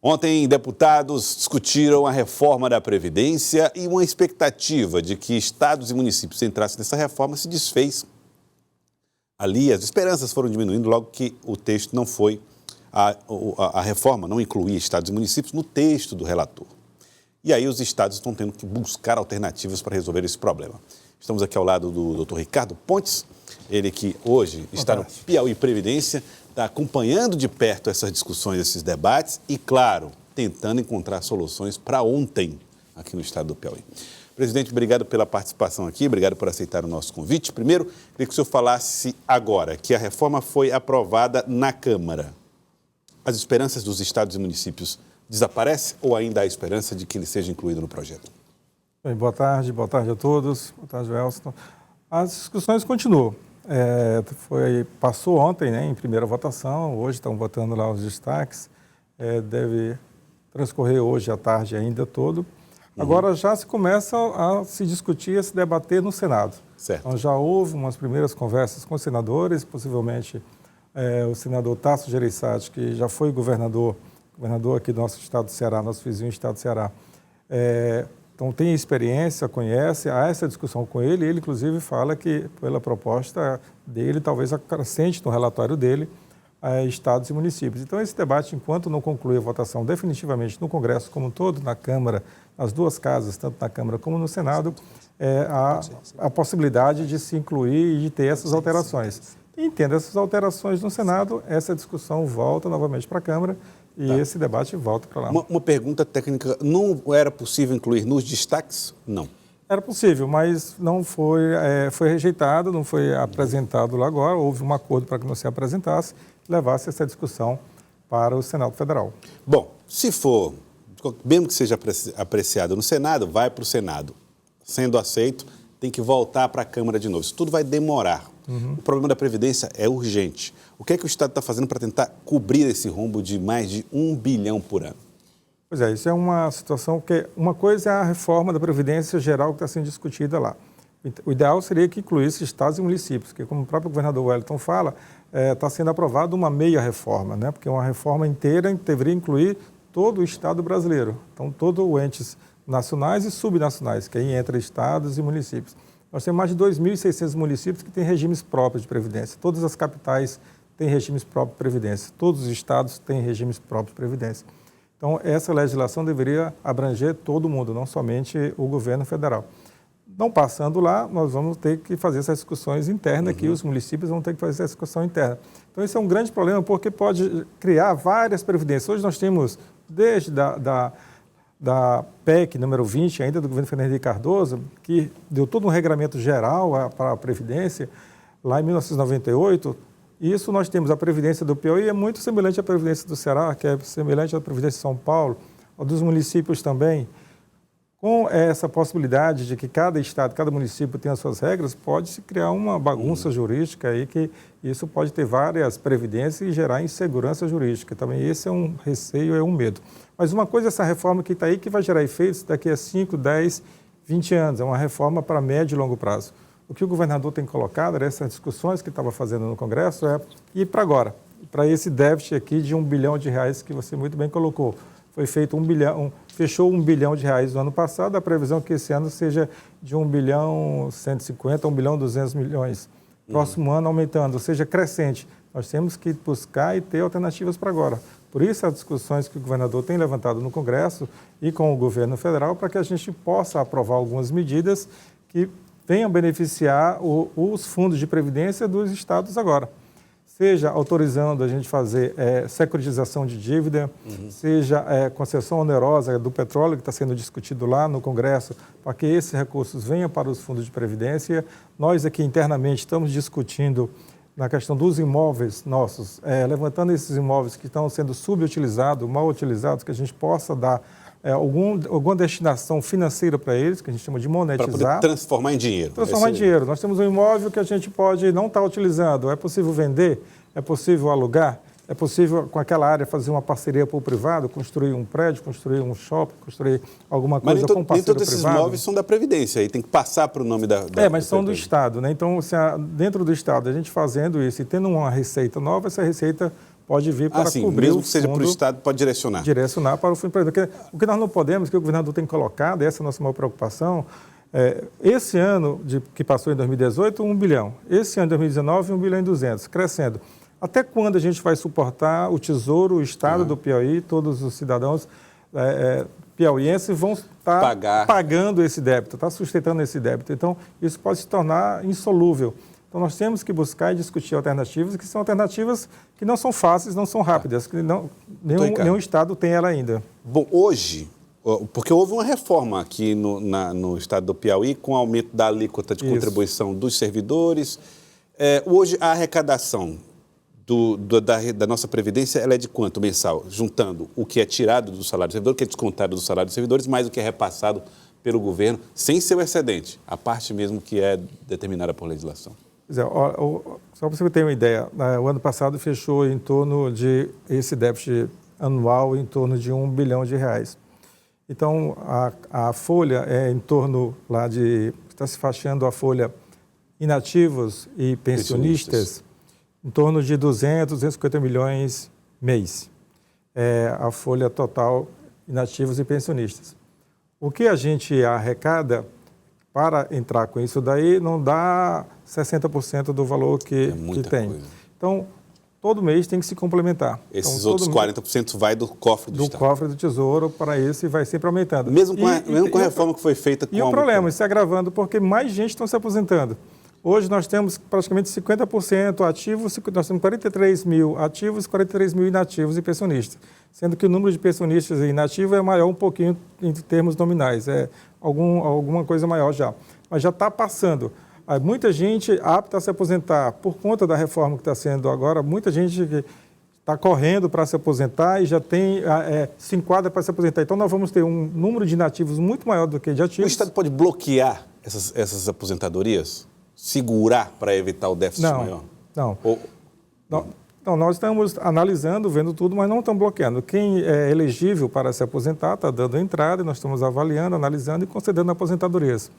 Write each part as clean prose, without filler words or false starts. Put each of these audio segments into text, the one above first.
Ontem, deputados discutiram a reforma da Previdência e uma expectativa de que estados e municípios entrassem nessa reforma se desfez. Ali, as esperanças foram diminuindo logo que o texto não foi, a reforma não incluía estados e municípios no texto do relator. E aí os estados estão tendo que buscar alternativas para resolver esse problema. Estamos aqui ao lado do Dr. Ricardo Pontes, ele que hoje está no Piauí Previdência, está acompanhando de perto essas discussões, esses debates e, claro, tentando encontrar soluções para ontem aqui no estado do Piauí. Presidente, obrigado pela participação aqui, obrigado por aceitar o nosso convite. Primeiro, queria que o senhor falasse agora que a reforma foi aprovada na Câmara. As esperanças dos estados e municípios desaparecem ou ainda há esperança de que ele seja incluído no projeto? Bem, boa tarde a todos. Boa tarde, Welson. As discussões continuam. Passou ontem, né, em primeira votação, hoje estão votando lá os destaques, deve transcorrer hoje à tarde ainda todo. Agora já se começa a se discutir, a se debater no Senado. Certo. Então já houve umas primeiras conversas com os senadores, possivelmente o senador Tasso Gereissati, que já foi governador aqui do nosso estado do Ceará, nosso vizinho estado do Ceará, então tem experiência, conhece, há essa discussão com ele, ele inclusive fala que pela proposta dele, talvez acrescente no relatório dele, estados e municípios. Então esse debate, enquanto não conclui a votação definitivamente no Congresso como um todo, na Câmara, nas duas casas, tanto na Câmara como no Senado, há a possibilidade de se incluir e de ter essas alterações. E tendo essas alterações no Senado, essa discussão volta novamente para a Câmara, e esse debate volta para lá. Uma pergunta técnica, não era possível incluir nos destaques? Não. Era possível, mas não foi, foi rejeitado, não foi apresentado lá agora, houve um acordo para que não se apresentasse, levasse essa discussão para o Senado Federal. Bom, se for, mesmo que seja apreciado no Senado, vai para o Senado. Sendo aceito, tem que voltar para a Câmara de novo. Isso tudo vai demorar. O problema da Previdência é urgente. O que é que o Estado está fazendo para tentar cobrir esse rombo de mais de 1 bilhão por ano? Pois é, isso é uma situação que... Uma coisa é a reforma da Previdência Geral que está sendo discutida lá. O ideal seria que incluísse estados e municípios, porque como o próprio governador Wellington fala, está sendo aprovada uma meia reforma, né? Porque uma reforma inteira deveria incluir todo o Estado brasileiro. Então, todos os entes nacionais e subnacionais, que aí entra estados e municípios. Nós temos mais de 2.600 municípios que têm regimes próprios de previdência. Todas as capitais têm regimes próprios de previdência. Todos os estados têm regimes próprios de previdência. Então, essa legislação deveria abranger todo mundo, não somente o governo federal. Não passando lá, nós vamos ter que fazer essas discussões internas aqui, os municípios vão ter que fazer essa discussão interna. Então, esse é um grande problema, porque pode criar várias previdências. Hoje nós temos, desde da PEC número 20, ainda do governo Fernando Henrique Cardoso, que deu todo um regramento geral para a Previdência, lá em 1998, isso nós temos a Previdência do Piauí, é muito semelhante à Previdência do Ceará, que é semelhante à Previdência de São Paulo, a dos municípios também. Com essa possibilidade de que cada estado, cada município tenha as suas regras, pode-se criar uma bagunça jurídica aí, que isso pode ter várias previdências e gerar insegurança jurídica. Também esse é um receio, é um medo. Mas uma coisa é essa reforma que está aí, que vai gerar efeitos daqui a 5, 10, 20 anos. É uma reforma para médio e longo prazo. O que o governador tem colocado, essas discussões que estava fazendo no Congresso, e para agora, para esse déficit aqui de R$1 bilhão que você muito bem colocou. Foi feito fechou R$1 bilhão no ano passado, a previsão é que esse ano seja de R$1 bilhão 150, R$1 bilhão 200 milhões. Próximo ano aumentando, ou seja, crescente. Nós temos que buscar e ter alternativas para agora. Por isso as discussões que o governador tem levantado no Congresso e com o governo federal, para que a gente possa aprovar algumas medidas que venham beneficiar os fundos de previdência dos estados agora. Seja autorizando a gente fazer securitização de dívida, seja concessão onerosa do petróleo, que está sendo discutido lá no Congresso, para que esses recursos venham para os fundos de previdência. Nós aqui internamente estamos discutindo na questão dos imóveis nossos, levantando esses imóveis que estão sendo subutilizados, mal utilizados, que a gente possa dar alguma destinação financeira para eles, que a gente chama de monetizar. Para poder transformar em dinheiro. Transformar em dinheiro. Nós temos um imóvel que a gente pode não estar utilizando. É possível vender? É possível alugar? É possível, com aquela área, fazer uma parceria para o privado, construir um prédio, construir um shopping, construir alguma coisa com um parceiro privado? Mas nem todos esses imóveis são da Previdência, aí tem que passar para o nome da mas são do Estado, né? Então, dentro do Estado, a gente fazendo isso e tendo uma receita nova, essa receita pode vir para sim, cobrir mesmo o que seja para o fundo, Estado, pode direcionar. direcionar para o fundo empreendedor. O que nós não podemos, que o governador tem colocado, essa é a nossa maior preocupação, esse ano que passou em 2018, 1 bilhão. Esse ano, 2019, 1 bilhão e 200, crescendo. Até quando a gente vai suportar o Tesouro, o Estado do Piauí, todos os cidadãos piauienses vão estar pagando esse débito, estar sustentando esse débito. Então, isso pode se tornar insolúvel. Então, nós temos que buscar e discutir alternativas, que são alternativas que não são fáceis, não são rápidas, que nenhum Estado tem ela ainda. Bom, hoje, porque houve uma reforma aqui no Estado do Piauí, com o aumento da alíquota de contribuição dos servidores. Hoje, a arrecadação da nossa Previdência, ela é de quanto mensal? Juntando o que é tirado do salário do servidor, o que é descontado do salário dos servidores, mais o que é repassado pelo governo, sem ser o excedente, a parte mesmo que é determinada por legislação. Só para você ter uma ideia, o ano passado fechou em torno de esse déficit anual em torno de R$1 bilhão. Então, a folha é em torno lá está se fachando a folha inativos e pensionistas em torno de 250 milhões mês. A folha total inativos e pensionistas. O que a gente arrecada para entrar com isso daí não dá 60% do valor que tem. Coisa. Então, todo mês tem que se complementar. Esses então, outros 40% vai do cofre do Estado. Do cofre do Tesouro para esse e vai sempre aumentando. Mesmo com a reforma que foi feita com E o problema, isso se agravando, porque mais gente está se aposentando. Hoje nós temos praticamente 50% ativos, nós temos 43 mil ativos e 43 mil inativos e pensionistas. Sendo que o número de pensionistas e inativos é maior um pouquinho em termos nominais, alguma coisa maior já. Mas já está passando. Muita gente apta a se aposentar por conta da reforma que está sendo agora, muita gente que está correndo para se aposentar e já se enquadra para se aposentar. Então nós vamos ter um número de inativos muito maior do que de ativos. O Estado pode bloquear essas aposentadorias? Segurar para evitar o déficit maior? Não, nós estamos analisando, vendo tudo, mas não estamos bloqueando. Quem é elegível para se aposentar está dando entrada, nós estamos avaliando, analisando e concedendo aposentadorias.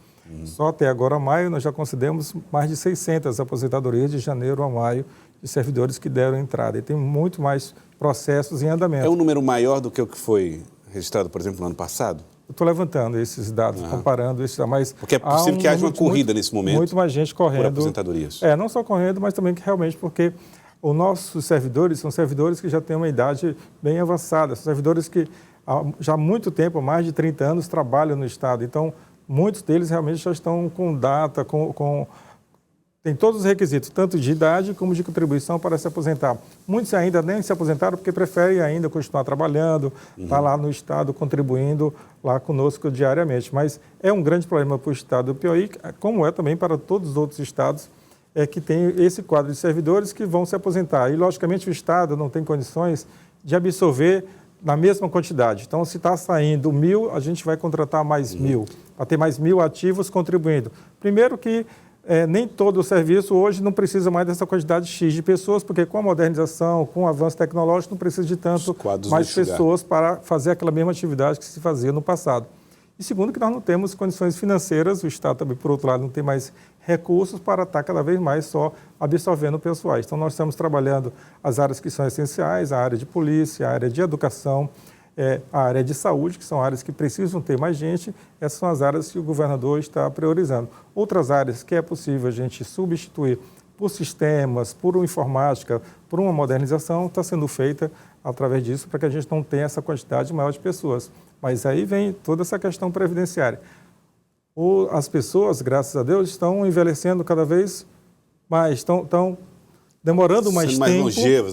Só até agora, maio, nós já concedemos mais de 600 aposentadorias de janeiro a maio de servidores que deram entrada. E tem muito mais processos em andamento. É um número maior do que o que foi registrado, por exemplo, no ano passado? Eu estou levantando esses dados, comparando esses, mas porque é possível que haja uma corrida nesse momento. Muito mais gente correndo. Por aposentadorias. Não só correndo, mas também que realmente porque os nossos servidores são servidores que já têm uma idade bem avançada, são servidores que já há muito tempo, há mais de 30 anos, trabalham no Estado. Então, muitos deles realmente já estão com data, tem todos os requisitos, tanto de idade como de contribuição para se aposentar. Muitos ainda nem se aposentaram porque preferem ainda continuar trabalhando, estar lá no Estado, contribuindo lá conosco diariamente. Mas é um grande problema para o Estado do Piauí, como é também para todos os outros estados, que tem esse quadro de servidores que vão se aposentar. E, logicamente, o Estado não tem condições de absorver na mesma quantidade. Então, se está saindo 1.000, a gente vai contratar mais 1.000, para ter mais 1.000 ativos contribuindo. Primeiro que nem todo o serviço hoje não precisa mais dessa quantidade X de pessoas, porque com a modernização, com o avanço tecnológico, não precisa de tanto mais pessoas para fazer aquela mesma atividade que se fazia no passado. E segundo, que nós não temos condições financeiras, o Estado também, por outro lado, não tem mais recursos para estar cada vez mais só absorvendo pessoais. Então, nós estamos trabalhando as áreas que são essenciais, a área de polícia, a área de educação, a área de saúde, que são áreas que precisam ter mais gente, essas são as áreas que o governador está priorizando. Outras áreas que é possível a gente substituir por sistemas, por uma informática, por uma modernização, está sendo feita através disso para que a gente não tenha essa quantidade maior de pessoas. Mas aí vem toda essa questão previdenciária. As pessoas, graças a Deus, estão envelhecendo cada vez mais, estão demorando mais tempo.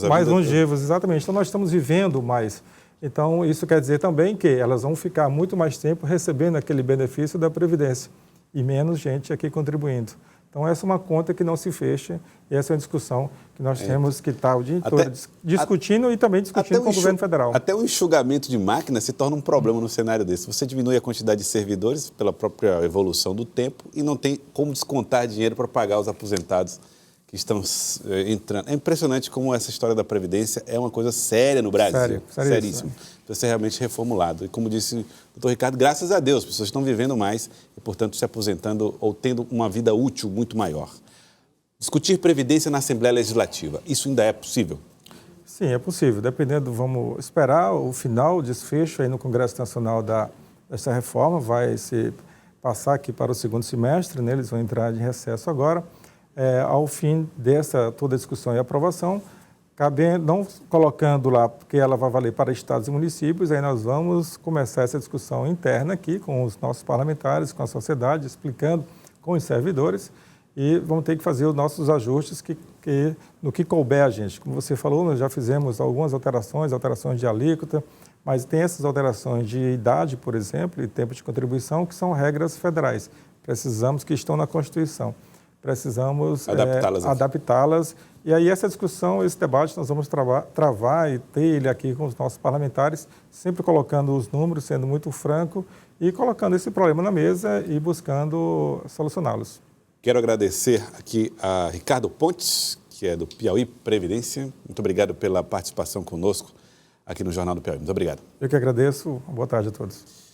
Mais longevas, exatamente. Então, nós estamos vivendo mais. Então, isso quer dizer também que elas vão ficar muito mais tempo recebendo aquele benefício da Previdência e menos gente aqui contribuindo. Então, essa é uma conta que não se fecha e essa é uma discussão que nós temos que estar o dia todo discutindo e também discutindo com o governo federal. Até o enxugamento de máquinas se torna um problema no cenário desse. Você diminui a quantidade de servidores pela própria evolução do tempo e não tem como descontar dinheiro para pagar os aposentados que estão entrando. É impressionante como essa história da Previdência é uma coisa séria no Brasil. Seríssimo. Precisa ser realmente reformulado. E como disse o doutor Ricardo, graças a Deus, as pessoas estão vivendo mais e, portanto, se aposentando ou tendo uma vida útil muito maior. Discutir Previdência na Assembleia Legislativa, isso ainda é possível? Sim, é possível. Dependendo, vamos esperar o final, o desfecho aí no Congresso Nacional dessa reforma, vai se passar aqui para o segundo semestre, né? Eles vão entrar de recesso agora. Ao fim dessa toda a discussão e aprovação, não colocando lá, porque ela vai valer para estados e municípios, aí nós vamos começar essa discussão interna aqui com os nossos parlamentares, com a sociedade, explicando com os servidores, e vamos ter que fazer os nossos ajustes no que couber a gente. Como você falou, nós já fizemos algumas alterações de alíquota, mas tem essas alterações de idade, por exemplo, e tempo de contribuição, que são regras federais. Precisamos que estão na Constituição. Precisamos adaptá-las. E aí essa discussão, esse debate, nós vamos travar e ter ele aqui com os nossos parlamentares, sempre colocando os números, sendo muito franco e colocando esse problema na mesa e buscando solucioná-los. Quero agradecer aqui a Ricardo Pontes, que é do Piauí Previdência. Muito obrigado pela participação conosco aqui no Jornal do Piauí. Muito obrigado. Eu que agradeço. Boa tarde a todos.